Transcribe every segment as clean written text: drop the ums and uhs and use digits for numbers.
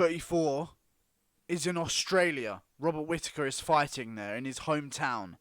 34 is in Australia. Robert Whittaker is fighting there in his hometown.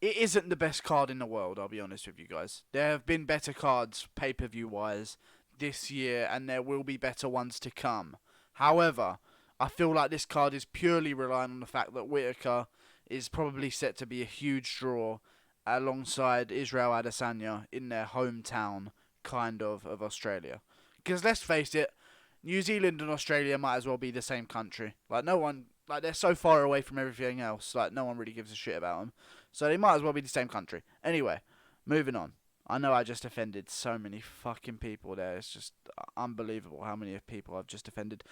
It isn't the best card in the world, I'll be honest with you guys. There have been better cards, pay-per-view wise, this year, and there will be better ones to come. However, I feel like this card is purely relying on the fact that Whittaker is probably set to be a huge draw alongside Israel Adesanya in their hometown, of Australia. Because let's face it, New Zealand and Australia might as well be the same country. They're so far away from everything else, no one really gives a shit about them. So they might as well be the same country. Anyway, moving on. I know I just offended so many fucking people there. It's just unbelievable how many people I've just offended.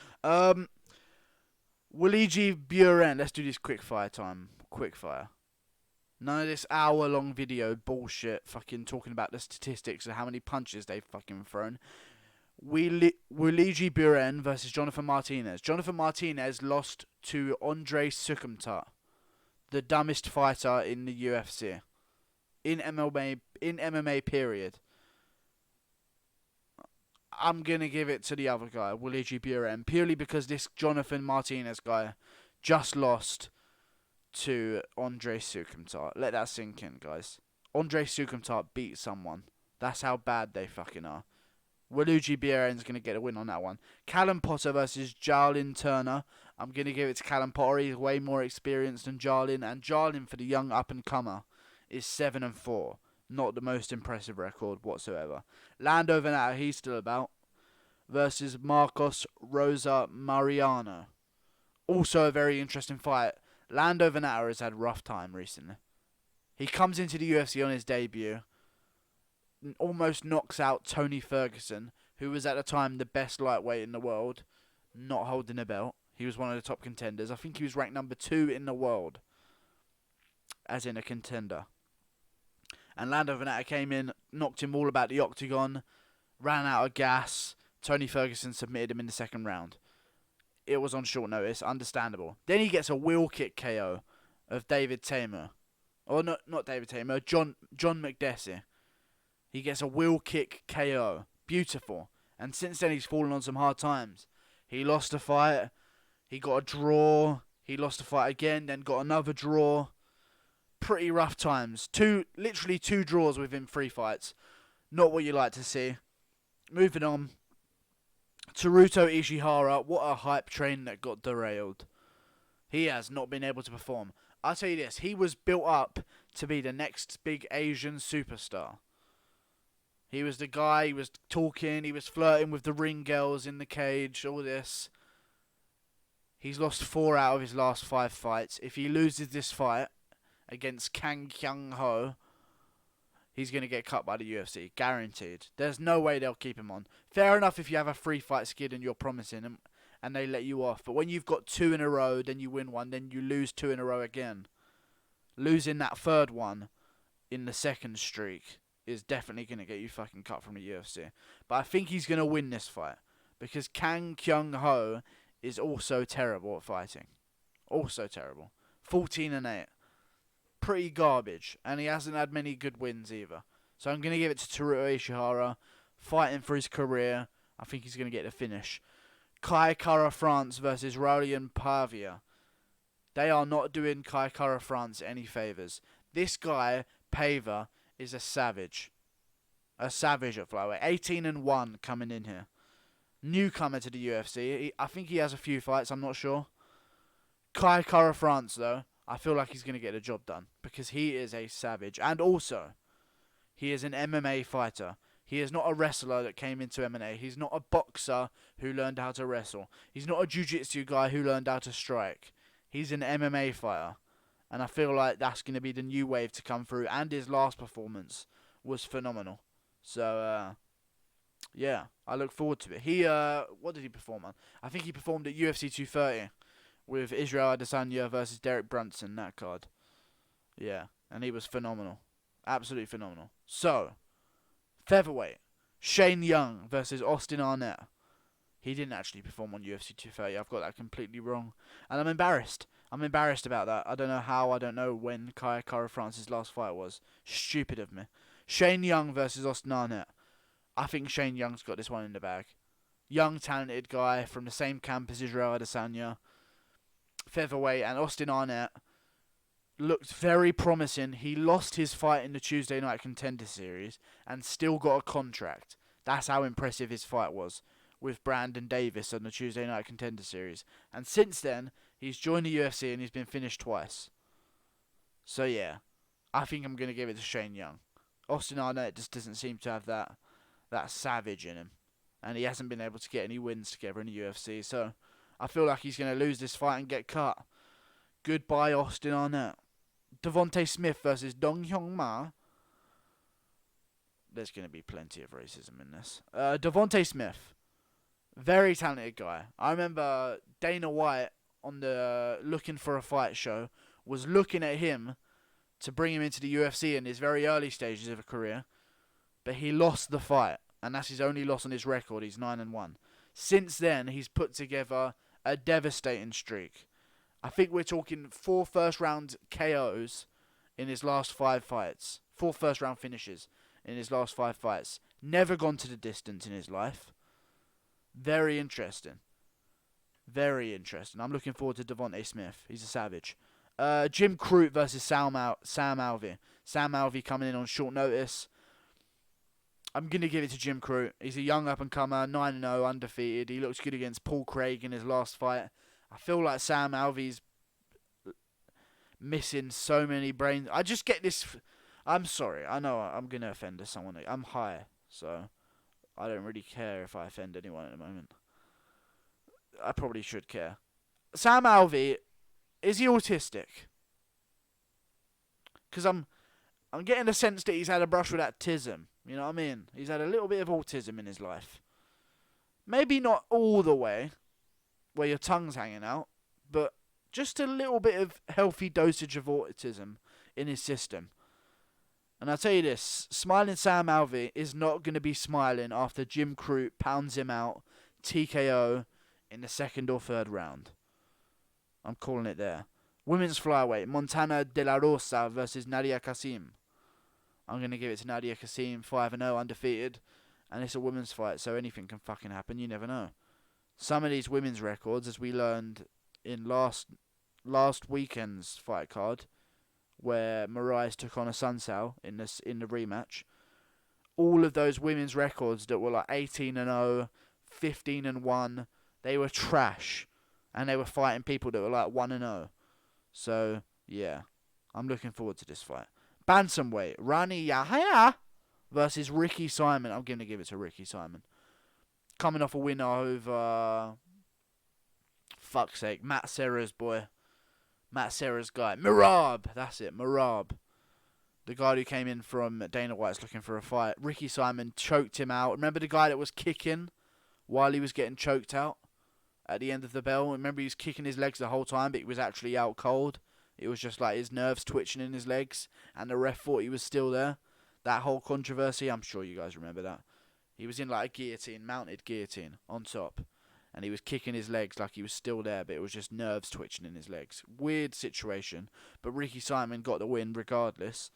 Luigi Buren. Let's do this quickfire time. Quickfire. None of this hour-long video bullshit fucking talking about the statistics of how many punches they've fucking thrown. Luigi Buren versus Jonathan Martinez. Jonathan Martinez lost to Andre Sukumtar, the dumbest fighter in the UFC. In MMA, period. I'm going to give it to the other guy, Luigi Buren, purely because this Jonathan Martinez guy just lost to Andre Sukumtar. Let that sink in, guys. Andre Sukumtar beat someone. That's how bad they fucking are. Luigi Buren's going to get a win on that one. Callum Potter versus Jarlin Turner. I'm going to give it to Callum Potter. He's way more experienced than Jarlin. And Jarlin, for the young up-and-comer, is 7-4. Not the most impressive record whatsoever. Lando Venata, he's still about, versus Marcos Rosa Mariano. Also a very interesting fight. Lando Venata has had a rough time recently. He comes into the UFC on his debut, almost knocks out Tony Ferguson, who was at the time the best lightweight in the world, not holding a belt. He was one of the top contenders. I think he was ranked number 2 in the world, as in a contender. And Lando Venata came in, knocked him all about the octagon, ran out of gas. Tony Ferguson submitted him in the second round. It was on short notice, understandable. Then he gets a wheel kick KO of David Tamer. Or not David Tamer, John McDessie. He gets a wheel kick KO. Beautiful. And since then he's fallen on some hard times. He lost a fight. He got a draw. He lost a fight again, then got another draw. Pretty rough times. Literally two draws within 3 fights. Not what you like to see. Moving on. Teruto Ishihara. What a hype train that got derailed. He has not been able to perform. I'll tell you this. He was built up to be the next big Asian superstar. He was the guy. He was talking. He was flirting with the ring girls in the cage. All this. He's lost 4 out of his last 5 fights. If he loses this fight against Kang Kyung Ho, he's going to get cut by the UFC. Guaranteed. There's no way they'll keep him on. Fair enough if you have a 3-fight skid and you're promising him and they let you off. But when you've got 2 in a row, then you win 1, then you lose 2 in a row again. Losing that 3rd one in the 2nd streak is definitely going to get you fucking cut from the UFC. But I think he's going to win this fight because Kang Kyung Ho is also terrible at fighting. Also terrible. 14-8. Pretty garbage. And he hasn't had many good wins either. So I'm going to give it to Teruto Ishihara. Fighting for his career. I think he's going to get the finish. Kai Kara France versus Raulian Pavia. They are not doing Kai Kara France any favours. This guy, Pava, is a savage. A savage at flyweight. 18-1 coming in here. Newcomer to the UFC. I think he has a few fights, I'm not sure. Kai Kara France, though, I feel like he's going to get the job done. Because he is a savage. And also, he is an MMA fighter. He is not a wrestler that came into MMA. He's not a boxer who learned how to wrestle. He's not a jiu-jitsu guy who learned how to strike. He's an MMA fighter. And I feel like that's going to be the new wave to come through. And his last performance was phenomenal. So, yeah, I look forward to it. He, what did he perform on? I think he performed at UFC 230 with Israel Adesanya versus Derek Brunson, that card. Yeah, and he was phenomenal. Absolutely phenomenal. So, featherweight, Shane Young versus Austin Arnett. He didn't actually perform on UFC 230. I've got that completely wrong. And I'm embarrassed. I'm embarrassed about that. I don't know how. I don't know when Kai Kara France's last fight was. Stupid of me. Shane Young versus Austin Arnett. I think Shane Young's got this one in the bag. young, talented guy from the same camp as Israel Adesanya, featherweight, and Austin Arnett looked very promising. He lost his fight in the Tuesday Night Contender Series and still got a contract. That's how impressive his fight was with Brandon Davis on the Tuesday Night Contender Series. And since then, he's joined the UFC and he's been finished twice. So yeah, I think I'm going to give it to Shane Young. Austin Arnett just doesn't seem to have that savage in him. And he hasn't been able to get any wins together in the UFC. So I feel like he's going to lose this fight and get cut. Goodbye, Austin Arnett. Devontae Smith versus Dong Hyung Ma. There's going to be plenty of racism in this. Devontae Smith. Very talented guy. I remember Dana White on the Looking for a Fight show was looking at him to bring him into the UFC in his very early stages of a career. But he lost the fight. And that's his only loss on his record. He's 9-1. Since then, he's put together a devastating streak. I think we're talking 4 first-round KOs in his last 5 fights. 4 first-round finishes in his last 5 fights. Never gone to the distance in his life. Very interesting. Very interesting. I'm looking forward to Devontae Smith. He's a savage. Jim Crute versus Sam Alvey. Sam Alvey coming in on short notice. I'm going to give it to Jim Crute. He's a young up-and-comer, 9-0, undefeated. He looks good against Paul Craig in his last fight. I feel like Sam Alvey's missing so many brains. I just get this... I'm sorry. I know I'm going to offend someone. I'm high, so I don't really care if I offend anyone at the moment. I probably should care. Sam Alvey, is he autistic? Because I'm getting the sense that he's had a brush with autism. You know what I mean? He's had a little bit of autism in his life. Maybe not all the way, where your tongue's hanging out, but just a little bit of healthy dosage of autism in his system. And I'll tell you this, smiling Sam Alvey is not going to be smiling after Jim Crute pounds him out TKO in the 2nd or 3rd round. I'm calling it there. Women's flyweight, Montana De La Rosa versus Nadia Kassim. I'm going to give it to Nadia Kassim, 5-0, undefeated. And it's a women's fight, so anything can fucking happen, you never know. Some of these women's records, as we learned in last weekend's fight card, where Moraes took on a Sunsao in the rematch, all of those women's records that were like 18-0, 15-1, they were trash. And they were fighting people that were like 1-0. So, yeah. I'm looking forward to this fight. Bantamweight, Rani Yahya versus Ricky Simon. I'm going to give it to Ricky Simon. Coming off a win over... fuck's sake. Matt Serra's boy. Matt Serra's guy. Merab. That's it. Merab. The guy who came in from Dana White's looking for a fight. Ricky Simon choked him out. Remember the guy that was kicking while he was getting choked out? At the end of the bell, remember he was kicking his legs the whole time, but he was actually out cold. It was just like his nerves twitching in his legs, and the ref thought he was still there. That whole controversy, I'm sure you guys remember that. He was in like a guillotine, mounted guillotine, on top, and he was kicking his legs like he was still there, but it was just nerves twitching in his legs. Weird situation, but Ricky Simon got the win regardless.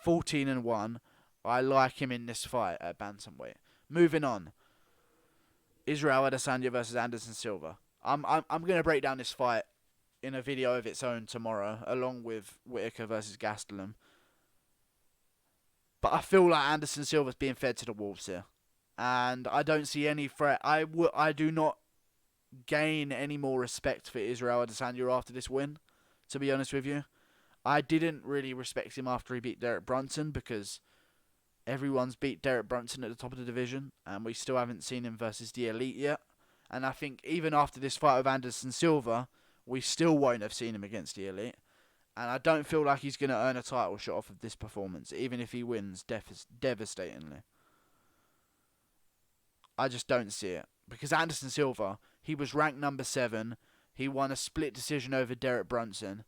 14-1. I like him in this fight at bantamweight. Moving on. Israel Adesanya versus Anderson Silva. I'm going to break down this fight in a video of its own tomorrow, along with Whittaker versus Gastelum. But I feel like Anderson Silva's being fed to the wolves here. And I don't see any threat. I do not gain any more respect for Israel Adesanya after this win, to be honest with you. I didn't really respect him after he beat Derek Brunson, because everyone's beat Derek Brunson at the top of the division, and we still haven't seen him versus the Elite yet. And I think even after this fight with Anderson Silva, we still won't have seen him against the Elite. And I don't feel like he's going to earn a title shot off of this performance, even if he wins devastatingly. I just don't see it. Because Anderson Silva, he was ranked number 7. He won a split decision over Derek Brunson.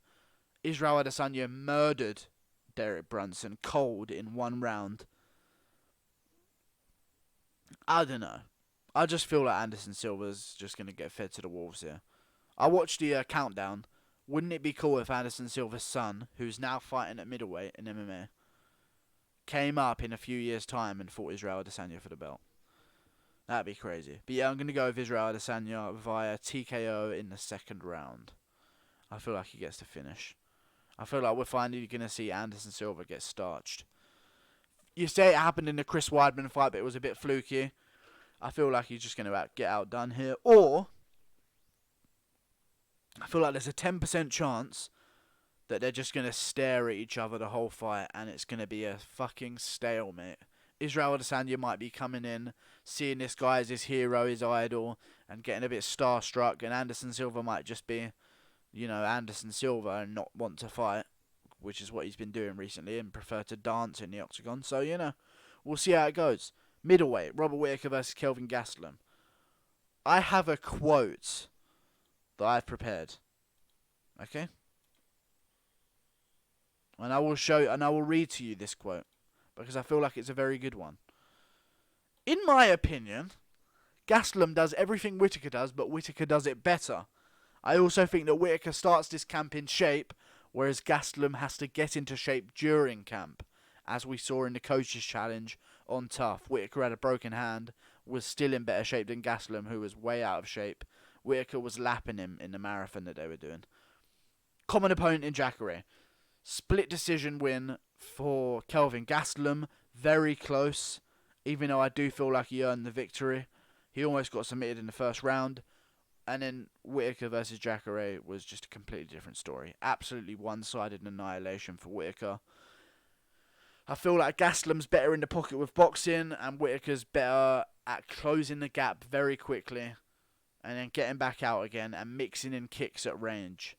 Israel Adesanya murdered Derek Brunson cold in 1 round. I don't know. I just feel like Anderson Silva's just going to get fed to the wolves here. I watched the countdown. Wouldn't it be cool if Anderson Silva's son, who's now fighting at middleweight in MMA, came up in a few years' time and fought Israel Adesanya for the belt? That'd be crazy. But yeah, I'm going to go with Israel Adesanya via TKO in the second round. I feel like he gets to finish. I feel like we're finally going to see Anderson Silva get starched. You say it happened in the Chris Weidman fight, but it was a bit fluky. I feel like he's just going to get outdone here. Or, I feel like there's a 10% chance that they're just going to stare at each other the whole fight, and it's going to be a fucking stalemate. Israel Adesanya might be coming in, seeing this guy as his hero, his idol, and getting a bit starstruck, and Anderson Silva might just be, Anderson Silva and not want to fight, which is what he's been doing recently, and prefer to dance in the octagon. So, we'll see how it goes. Middleweight, Robert Whittaker versus Kelvin Gastelum. I have a quote that I've prepared. Okay? And I will read to you this quote, because I feel like it's a very good one. In my opinion, Gastelum does everything Whittaker does, but Whittaker does it better. I also think that Whittaker starts this camp in shape, whereas Gastelum has to get into shape during camp, as we saw in the Coaches Challenge on Tough. Whittaker had a broken hand, was still in better shape than Gastelum, who was way out of shape. Whittaker was lapping him in the marathon that they were doing. Common opponent in Jacare. Split decision win for Kelvin Gastelum. Very close, even though I do feel like he earned the victory. He almost got submitted in the first round. And then Whittaker versus Jacare was just a completely different story. Absolutely one-sided annihilation for Whittaker. I feel like Gastelum's better in the pocket with boxing, and Whittaker's better at closing the gap very quickly, and then getting back out again and mixing in kicks at range.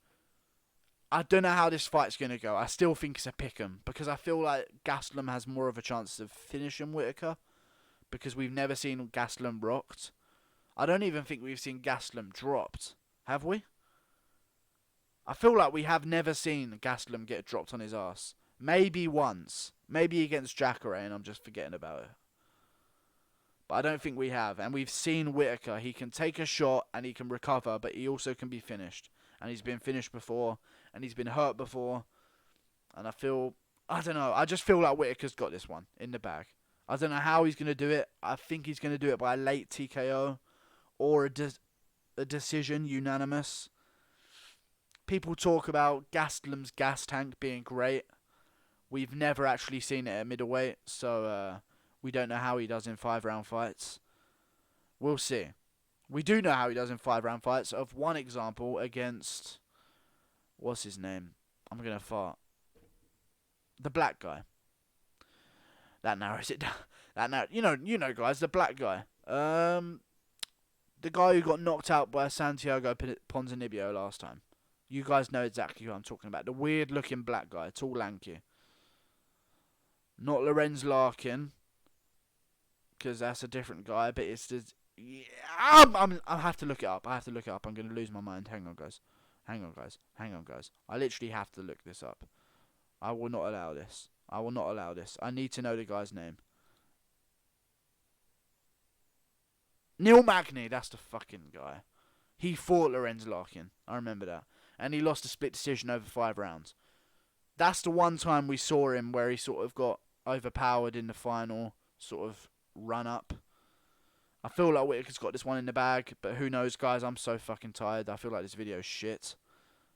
I don't know how this fight's going to go. I still think it's a pick'em, because I feel like Gastelum has more of a chance of finishing Whittaker, because we've never seen Gastelum rocked. I don't even think we've seen Gastelum dropped. Have we? I feel like we have never seen Gastelum get dropped on his ass. Maybe once. Maybe against Jacare, and I'm just forgetting about it. But I don't think we have. And we've seen Whittaker. He can take a shot and he can recover, but he also can be finished. And he's been finished before, and he's been hurt before. And I don't know. I just feel like Whittaker's got this one in the bag. I don't know how he's going to do it. I think he's going to do it by a late TKO or a decision, unanimous. People talk about Gastelum's gas tank being great. We've never actually seen it at middleweight, so we don't know how he does in 5-round fights. We'll see. We do know how he does in 5-round fights. Of one example against, what's his name? I'm gonna fart. The black guy. That narrows it down. You know, guys, the black guy. The guy who got knocked out by Santiago Ponzinibbio last time. You guys know exactly who I'm talking about. The weird-looking black guy, tall, lanky. Not Lorenz Larkin, because that's a different guy. But it's the I have to look it up. I'm going to lose my mind. Hang on, guys. I literally have to look this up. I will not allow this. I need to know the guy's name. Neil Magny, that's the fucking guy. He fought Lorenz Larkin. I remember that. And he lost a split decision over 5 rounds. That's the one time we saw him where he sort of got overpowered in the final sort of run-up. I feel like Whittaker's got this one in the bag, but who knows, guys? I'm so fucking tired. I feel like this video is shit.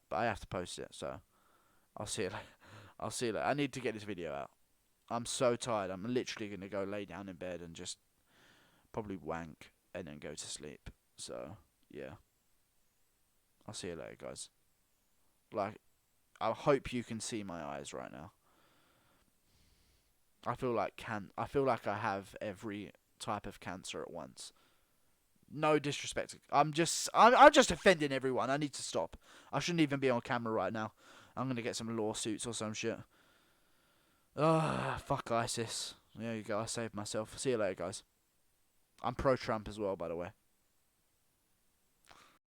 But I have to post it, so I'll see it later. I need to get this video out. I'm so tired. I'm literally going to go lay down in bed and just probably wank and then go to sleep. So, yeah. I'll see you later, guys. Like, I hope you can see my eyes right now. I feel like I have every type of cancer at once. No disrespect. I'm just offending everyone. I need to stop. I shouldn't even be on camera right now. I'm gonna get some lawsuits or some shit. Fuck ISIS. There you go. I saved myself. See you later, guys. I'm pro-Trump as well, by the way.